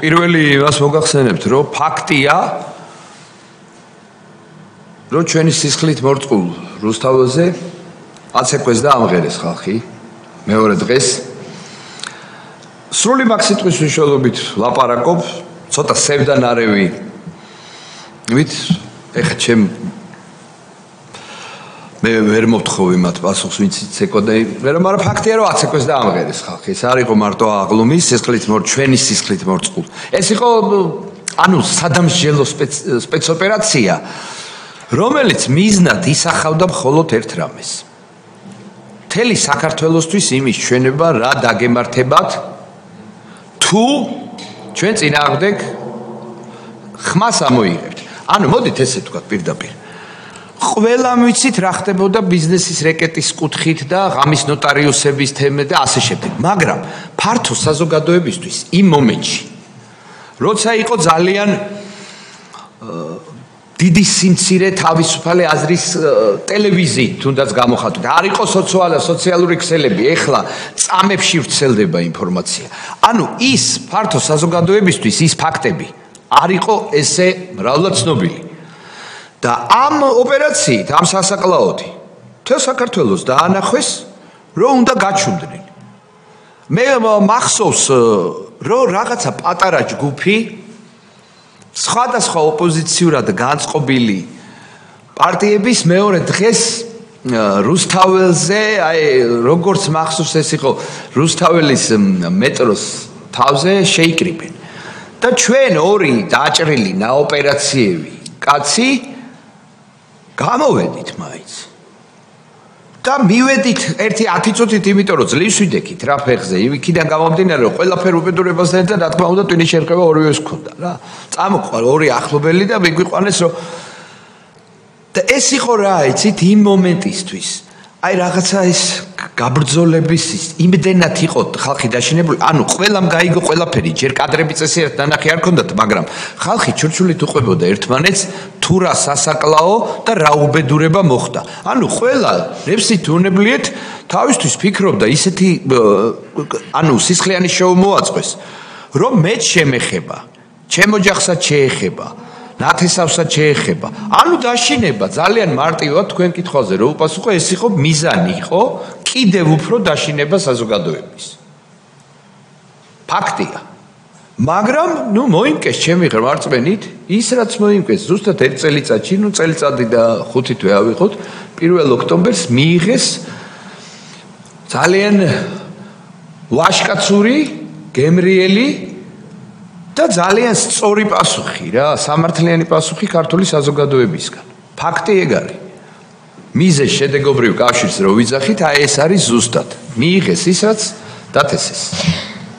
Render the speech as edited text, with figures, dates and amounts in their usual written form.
პირველი იმას მოგახსენებთ, რომ ფაქტია, რომ ჩვენი სისხლით მორწყულ რუსთაველზე აცეკვეს და ამღერეს ხალხი მეორე დღეს. სრული მაქსიტყვის მნიშვნელობით ლაპარაკობ, ცოტა სევდანარევი. ეხლა ჩემ მე ვერ მოვთხოვ იმათ პასუხს, ვინც იცეკოდა, მაგრამ ფაქტია, რომ აცეკვეს და ამღერეს ხალხი. ეს არ იყო მარტო აღლუმი, ჩვენი სისხლით მორწყულ. ეს იყო სადამსჯელო სპეცოპერაცია, რომელიც მიზნად ისახავდა მხოლოდ ერთ რამეს. მთელი საქართველოსთვის იმის ჩვენება რა დაგემართებათ, თუ ჩვენ წინააღმდეგ ხმას ამოიღებთ. მოდით ესე ვთქვათ პირდაპირ. ყველამ ვიცით რა ხდებოდა ბიზნესის რეკეტის კუთხით და ღამის ნოტარიუსების თემე და ასე შემდეგ. მაგრამ ფართო საზოგადოებისთვის იმ მომენტში, როცა იყო ძალიან დიდი სიმცირე თავისუფალი აზრის ტელევიზიით თუნდაც გამოხატული. არ იყო სოციალური ქსელები, ეხლა წამებში ვრცელდება ინფორმაცია. ის ფართო საზოგადოებისთვის ის ფაქტები არ იყო ესე მრავლად ცნობილი. და ამ ოპერაციით, ამ სასაკლაოთი მთელ საქართველოს დაანახვეს, რომ უნდა გაჩუმდნენ. მე მახსოვს, რომ რაღაცა პატარა ჯგუფი სხვადასხვა ოპოზიციურად განწყობილი პარტიების მეორე დღეს რუსთაველზე, როგორც მახსოვს, ეს იყო რუსთაველის მეტროს თავზე შეიკრიბნენ. და ჩვენ ორი დაჭრილი ნაოპერაციები კაცი გამოვედით მაინც. და მივედით ერთი 10 წუთით, იმიტომ რომ ძლივს ვიდექით რა ფეხზე, იქიდან გამომდინარე, რომ ყველაფერ უბედურებასთან ერთად რა თქმა უნდა ტვინის შერყევა ორივეს ჰქონდა რა. წამოყვა ორი ახლობელი და მიგვიყვანეს, რომ და ეს იყო რა, იცით, იმ მომენტისთვის. რაღაცა ეს გაბრძოლების იმდენად იყო ხალხი დაშინებული, ყველამ გაიგო ყველაფერი, ჯერ კადრები წესიერ დანახი არ ქონდათ, მაგრამ ხალხი ჩურჩულით უყვებოდა ერთმანეთს, თუ რა სასაკლაო და რა უბედურება მოხდა. ყველა რევსით უნებლიეთ თავისთვის ფიქრობდა ისეთი სისხლიანი შოუ მოაწყვეს, რომ მეც შემეხება, ჩემ ოჯახსაც შეეხება, ნათესავსაც შეეხება. დაშინება ძალიან მარტივად თქვენ კითხვაზე რომ უპასუხო, ეს იყო მიზანი იყო კიდევ უფრო დაშინება საზოგადოების. ფაქტია. მაგრამ მოიმკეს ჩემი ღმერთწმენით, ის რაც მოიმკეს ზუსტად ერთ წელიწადში, წელიწადი და 5 თვე ავიღოთ, 1 ოქტომბერს მიიღეს ძალიან ვაშკაცური, გემრიელი და ძალიან სწორი პასუხი რა, სამართლიანი პასუხი ქართული საზოგადოებისგან. ფაქტი ეგ არის. მიზეს შედეგობრივ კავშირს რო ვიძახით, ეს არის ზუსტად. მიიღეს ის, რაც დათესეს.